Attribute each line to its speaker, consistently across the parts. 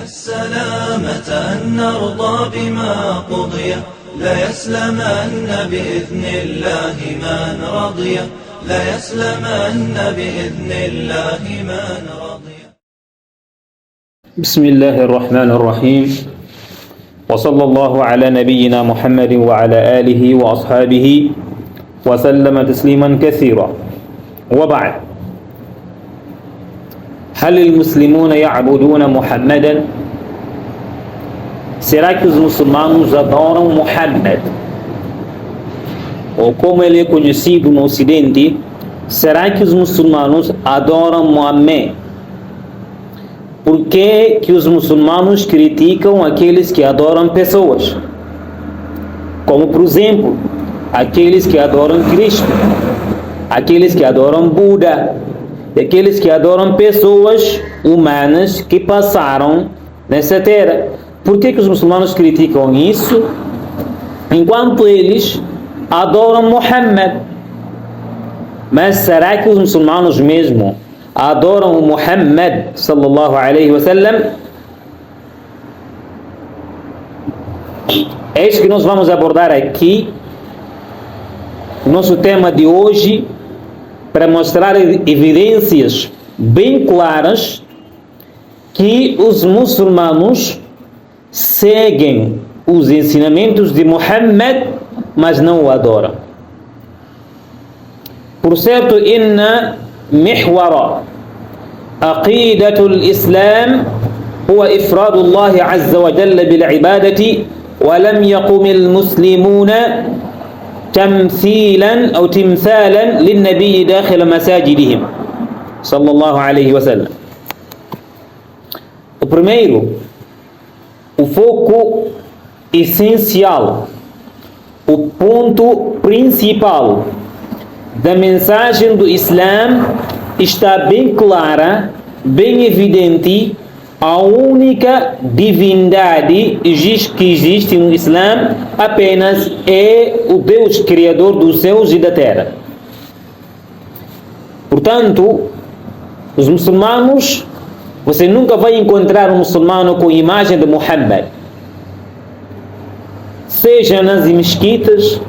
Speaker 1: السلامة أن نرضى بما قضي لا يسلمن بإذن الله من رضي لا يسلمن بإذن الله من رضي.
Speaker 2: بسم الله الرحمن الرحيم، وصلى الله على نبينا محمد وعلى آله وأصحابه وسلم تسليما كثيرا، وبعد. هل المسلمون يعبدون محمدا؟ Será que os muçulmanos adoram Muhammad? Ou como ele é conhecido no Ocidente, será que os muçulmanos adoram Muhammad? Por que os muçulmanos criticam aqueles que adoram pessoas? Como, por exemplo, aqueles que adoram Cristo, aqueles que adoram Buda, e aqueles que adoram pessoas humanas que passaram nessa terra. Por que os muçulmanos criticam isso, enquanto eles adoram Muhammad? Mas será que os muçulmanos mesmo adoram Muhammad sallallahu alaihi wasallam? É isso que nós vamos abordar aqui, nosso tema de hoje, para mostrar evidências bem claras que os muçulmanos seguem os ensinamentos de Muhammad, mas não o adoram. Por certo, inna محور عقيدة الإسلام هو إفراد الله عز وجل بالعبادة ولم يقم المسلمون تمثيلا أو تمثالا للنبي داخل مساجدهم صلى الله عليه وسلم. O primeiro, o foco essencial, o ponto principal da mensagem do Islã está bem clara, bem evidente. A única divindade que existe no Islã apenas é o Deus Criador dos céus e da terra. Portanto, os muçulmanos, você nunca vai encontrar um muçulmano com a imagem de Muhammad, seja nas mesquitas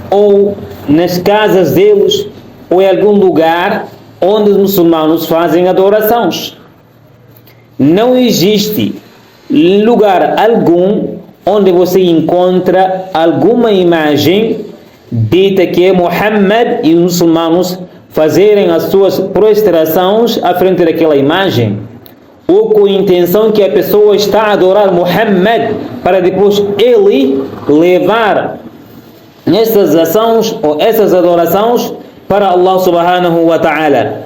Speaker 2: ou nas casas deles, ou em algum lugar onde os muçulmanos fazem adorações. Não existe lugar algum onde você encontra alguma imagem dita que é Muhammad e os muçulmanos fazerem as suas prostrações à frente daquela imagem, ou com a intenção que a pessoa está a adorar Muhammad para depois ele levar essas ações ou essas adorações para Allah subhanahu wa ta'ala.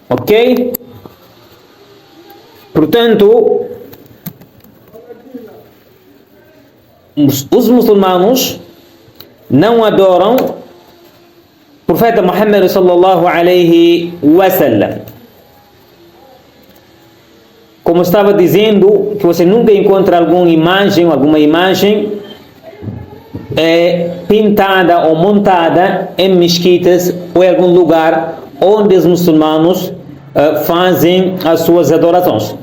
Speaker 2: Ok? Portanto, os muçulmanos não adoram o profeta Muhammad sallallahu alaihi wasallam. Como estava dizendo, que você nunca encontra alguma imagem pintada ou montada em mesquitas ou em algum lugar onde os muçulmanos fazem as suas adorações.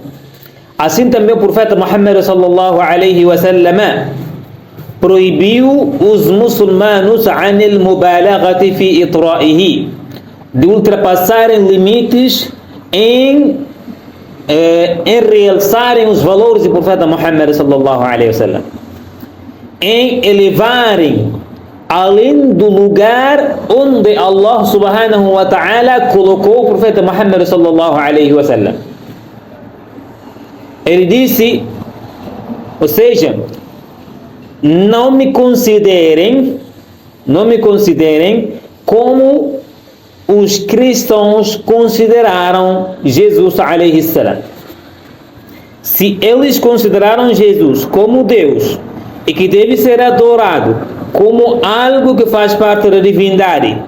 Speaker 2: Assim também o profeta Muhammad sallallahu alaihi wasallam proibiu os muçulmanos anil mubalaghati fi itra'ihi, de ultrapassarem limites em realçarem os valores do profeta Muhammad sallallahu alaihi wasallam, em elevarem além do lugar onde Allah subhanahu wa ta'ala colocou o profeta Muhammad sallallahu alaihi wasallam. Ele disse, ou seja, não me considerem como os cristãos consideraram Jesus alaihi salam. Se eles consideraram Jesus como Deus e que deve ser adorado como algo que faz parte da divindade,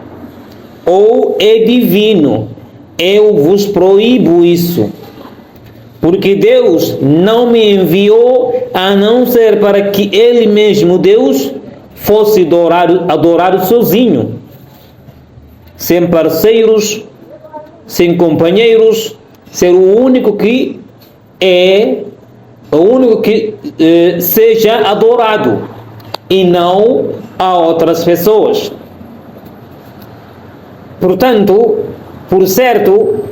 Speaker 2: ou é divino, eu vos proíbo isso, porque Deus não me enviou a não ser para que Ele mesmo, Deus, fosse adorado sozinho, sem parceiros, sem companheiros, ser o único que é o único que seja adorado e não a outras pessoas. Portanto, por certo,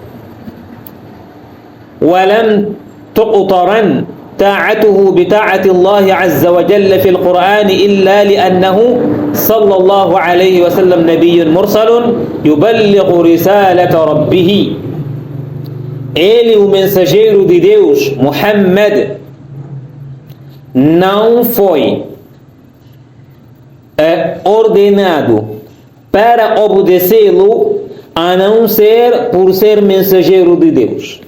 Speaker 2: وَلَمْ تُقْتَرَنْ طاعته بطاعة الله عز وجل في القرآن إلا لأنه صلى الله عليه وسلم نبي مرسل يبلغ رسالة ربه. Ele, o mensageiro de Deus, Muhammad, não foi ordenado para obedecê-lo a não ser por ser mensageiro de Deus.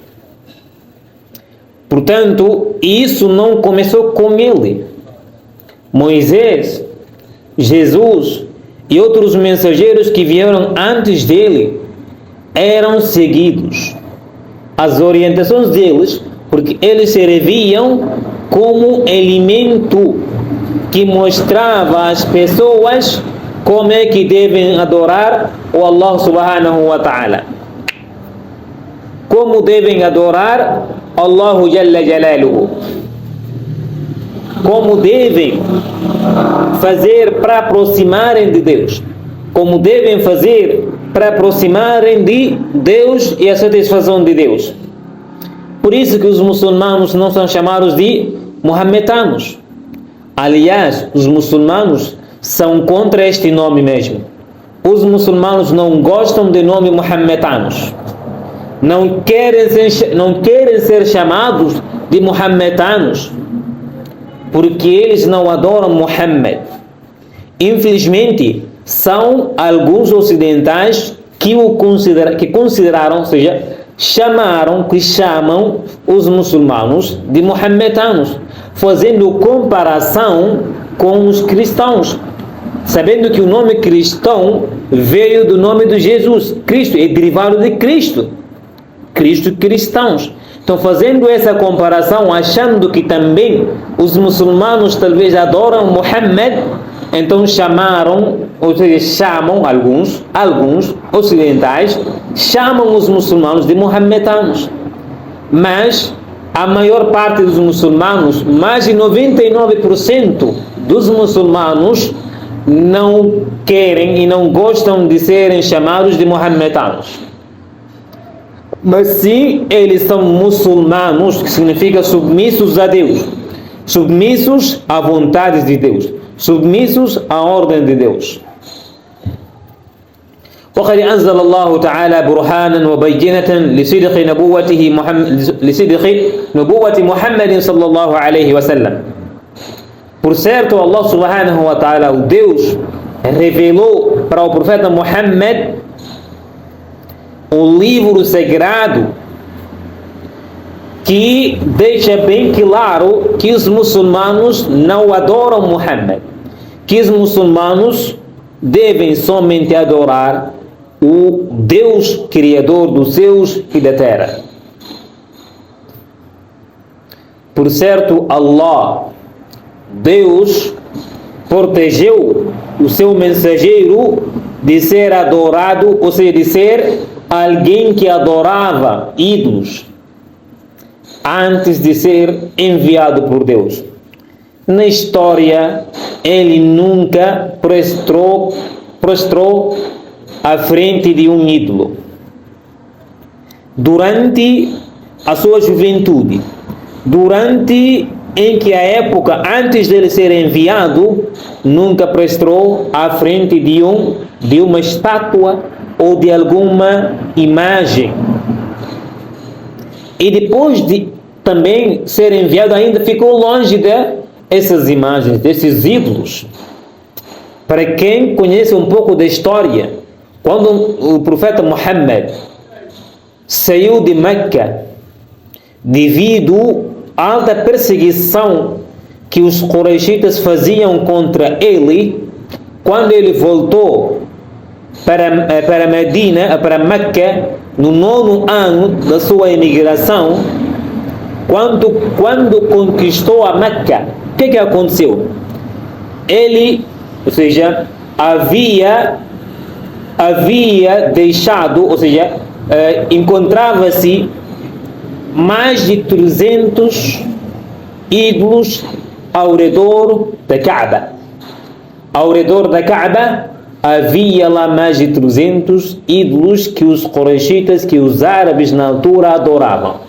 Speaker 2: Portanto, isso não começou com ele. Moisés, Jesus e outros mensageiros que vieram antes dele eram seguidos. As orientações deles, porque eles serviam como alimento que mostrava às pessoas como é que devem adorar o Allah subhanahu wa ta'ala. Como devem adorar Allahu Jalla Jalaluhu. Como devem fazer para aproximarem de Deus. Como devem fazer para aproximarem de Deus e a satisfação de Deus. Por isso que os muçulmanos não são chamados de muhammedanos. Aliás, os muçulmanos são contra este nome mesmo. Os muçulmanos não gostam de nome muhammedanos. Não querem ser chamados de muhammedanos, porque eles não adoram Muhammad. Infelizmente, são alguns ocidentais que consideraram, ou seja, chamam os muçulmanos de muhammedanos, fazendo comparação com os cristãos, sabendo que o nome cristão veio do nome de Jesus. Cristo é derivado de Cristo. Cristo cristãos. Então, fazendo essa comparação, achando que também os muçulmanos talvez adoram Muhammad, então chamam alguns ocidentais, chamam os muçulmanos de muhammedanos. Mas a maior parte dos muçulmanos, mais de 99% dos muçulmanos, não querem e não gostam de serem chamados de muhammedanos. Mas sim, eles são muçulmanos, que significa submissos a Deus, submissos à vontade de Deus, submissos à ordem de Deus. وقد أنزل الله تعالى برهانا وبينة لصدق نبوة محمد صلى الله عليه وسلم. Por certo, Allah subhanahu wa ta'ala, o Deus, revelou para o profeta Muhammad o livro sagrado que deixa bem claro que os muçulmanos não adoram Muhammad, que os muçulmanos devem somente adorar o Deus Criador dos céus e da terra. Por certo, Allah, Deus, protegeu o seu mensageiro de ser adorado, ou seja, de ser alguém que adorava ídolos antes de ser enviado por Deus. Na história, ele nunca prostrou à frente de um ídolo. Durante a sua juventude, durante em que a época antes dele ser enviado, nunca prostrou à frente de uma estátua ou de alguma imagem. E depois de também ser enviado, ainda ficou longe dessas imagens, desses ídolos. Para quem conhece um pouco da história, quando o profeta Muhammad saiu de Meca devido à alta perseguição que os Quraishitas faziam contra ele, quando ele voltou para Medina, para Meca, no 9º ano da sua imigração, quando conquistou a Meca, o que aconteceu? Ele, ou seja, havia deixado, ou seja, encontrava-se mais de 300 ídolos ao redor da Kaaba. Ao redor da Kaaba havia lá mais de 300 ídolos que os Quraishitas, que os árabes na altura adoravam.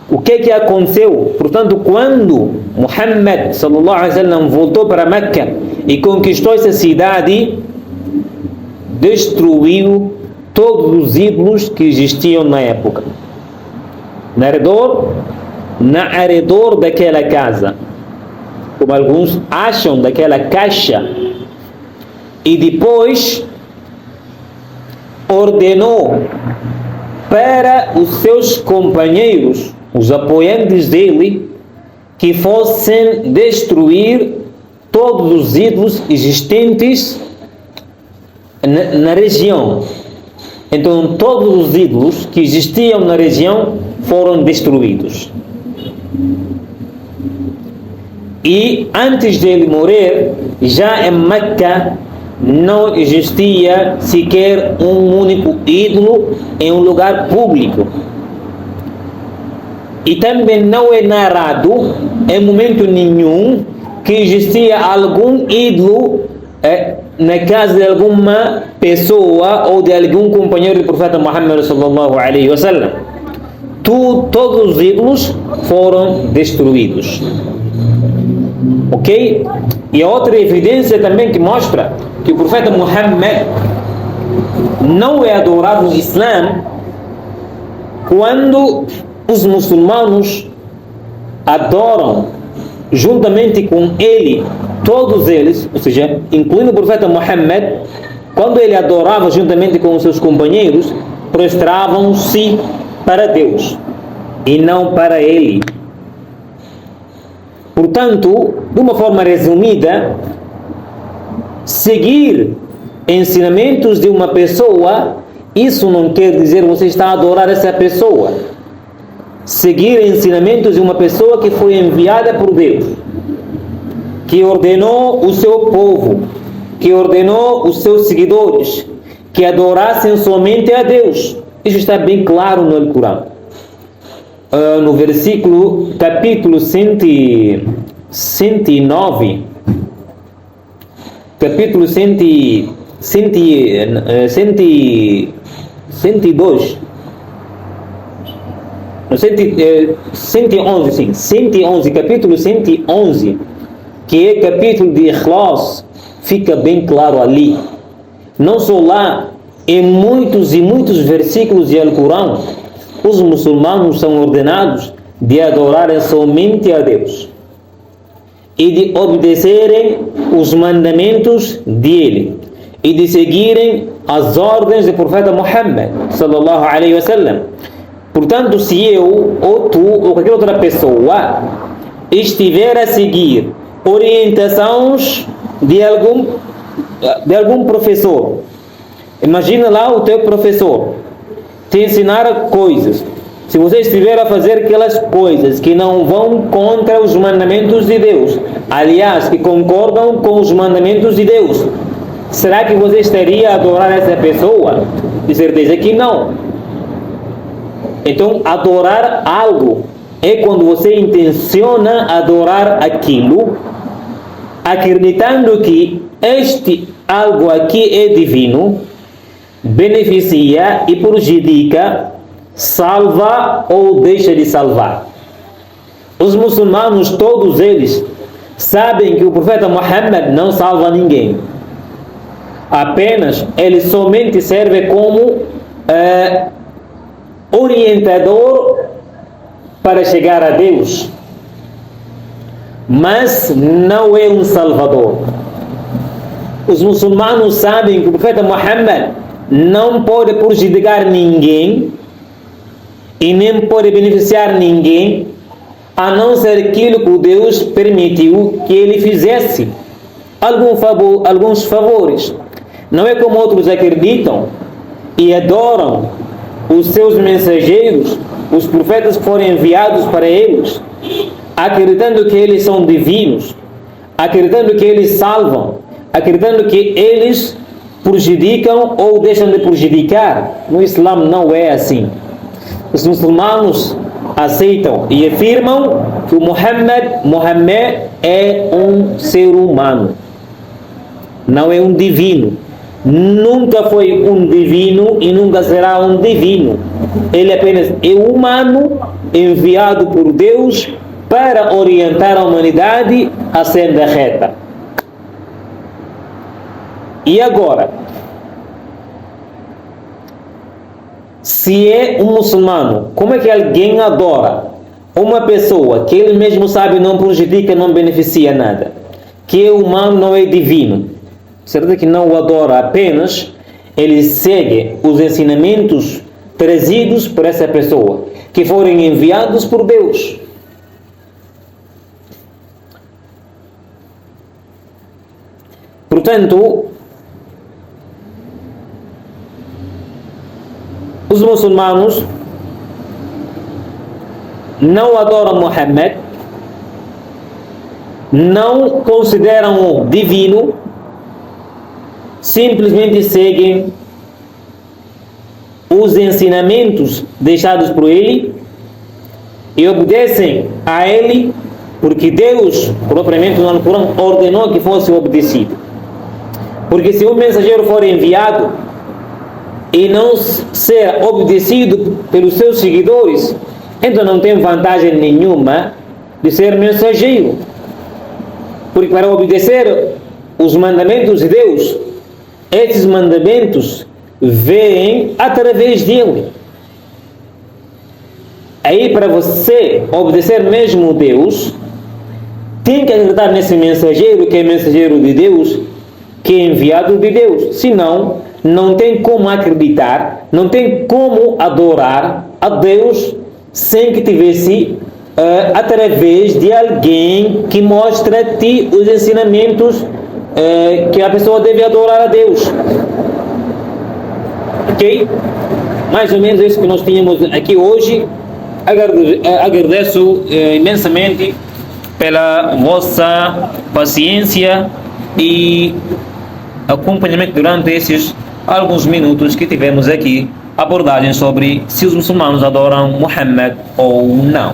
Speaker 2: O que aconteceu? Portanto, quando Muhammad sallallahu alaihi wasallam voltou para Meca e conquistou essa cidade, destruiu todos os ídolos que existiam na época. Na redor daquela casa, como alguns acham, daquela caixa, e depois ordenou para os seus companheiros, os apoiantes dele, que fossem destruir todos os ídolos existentes na região. Então todos os ídolos que existiam na região foram destruídos. E antes de ele morrer, já em Meca não existia sequer um único ídolo em um lugar público. E também não é narrado em momento nenhum que existia algum ídolo na casa de alguma pessoa ou de algum companheiro do profeta Muhammad sallallahu alaihi wasallam. Todos os ídolos foram destruídos. Ok? E outra evidência também que mostra que o profeta Muhammad não é adorado no Islã, quando os muçulmanos adoram juntamente com ele, todos eles, ou seja, incluindo o profeta Muhammad, quando ele adorava juntamente com os seus companheiros, prostravam-se para Deus e não para ele. Portanto, de uma forma resumida, seguir ensinamentos de uma pessoa, isso não quer dizer que você está a adorar essa pessoa. Seguir ensinamentos de uma pessoa que foi enviada por Deus, que ordenou o seu povo, que ordenou os seus seguidores que adorassem somente a Deus. Isso está bem claro no Alcorão. No versículo, capítulo 109, capítulo 102, 111, sim, 111, capítulo 111, que é capítulo de Ikhlas, fica bem claro ali. Não só lá, em muitos e muitos versículos de Alcorão, os muçulmanos são ordenados de adorarem somente a Deus e de obedecerem os mandamentos dele e de seguirem as ordens do profeta Muhammad sallallahu alaihi wasallam. Portanto, se eu ou tu ou qualquer outra pessoa estiver a seguir orientações de algum professor, imagina lá o teu professor te ensinar coisas. Se você estiver a fazer aquelas coisas que não vão contra os mandamentos de Deus, aliás, que concordam com os mandamentos de Deus, será que você estaria a adorar essa pessoa? De certeza que não. Então, adorar algo é quando você intenciona adorar aquilo, acreditando que este algo aqui é divino, beneficia e prejudica, salva ou deixa de salvar. Os muçulmanos, todos eles, sabem que o profeta Muhammad não salva ninguém. Apenas ele somente serve como orientador para chegar a Deus, mas não é um salvador. Os muçulmanos sabem que o profeta Muhammad não pode prejudicar ninguém e nem pode beneficiar ninguém, a não ser aquilo que Deus permitiu que ele fizesse alguns favores. Não é como outros acreditam e adoram os seus mensageiros, os profetas que foram enviados para eles, acreditando que eles são divinos, acreditando que eles salvam, acreditando que eles prejudicam ou deixam de prejudicar. No Islã não é assim. Os muçulmanos aceitam e afirmam que o Muhammad é um ser humano, não é um divino. Nunca foi um divino e nunca será um divino. Ele apenas é humano enviado por Deus para orientar a humanidade à senda reta. E agora, se é um muçulmano, como é que alguém adora uma pessoa que ele mesmo sabe não prejudica, não beneficia nada, que é humano, não é divino? Certo que não o adora apenas, ele segue os ensinamentos trazidos por essa pessoa, que foram enviados por Deus. Portanto, os muçulmanos não adoram Muhammad, não consideram-o divino, simplesmente seguem os ensinamentos deixados por ele e obedecem a ele, porque Deus, propriamente no Alcorão, ordenou que fosse obedecido. Porque se um mensageiro for enviado e não ser obedecido pelos seus seguidores, então não tem vantagem nenhuma de ser mensageiro. Porque para obedecer os mandamentos de Deus, esses mandamentos vêm através dele. Aí, para você obedecer mesmo a Deus, tem que acreditar nesse mensageiro, que é mensageiro de Deus, que é enviado de Deus. Senão, não tem como acreditar, não tem como adorar a Deus sem que tivesse através de alguém que mostra-te os ensinamentos que a pessoa deve adorar a Deus. Ok? Mais ou menos isso que nós tínhamos aqui hoje. Agradeço imensamente pela vossa paciência e acompanhamento durante esses alguns minutos que tivemos aqui, abordagem sobre se os muçulmanos adoram Muhammad ou não.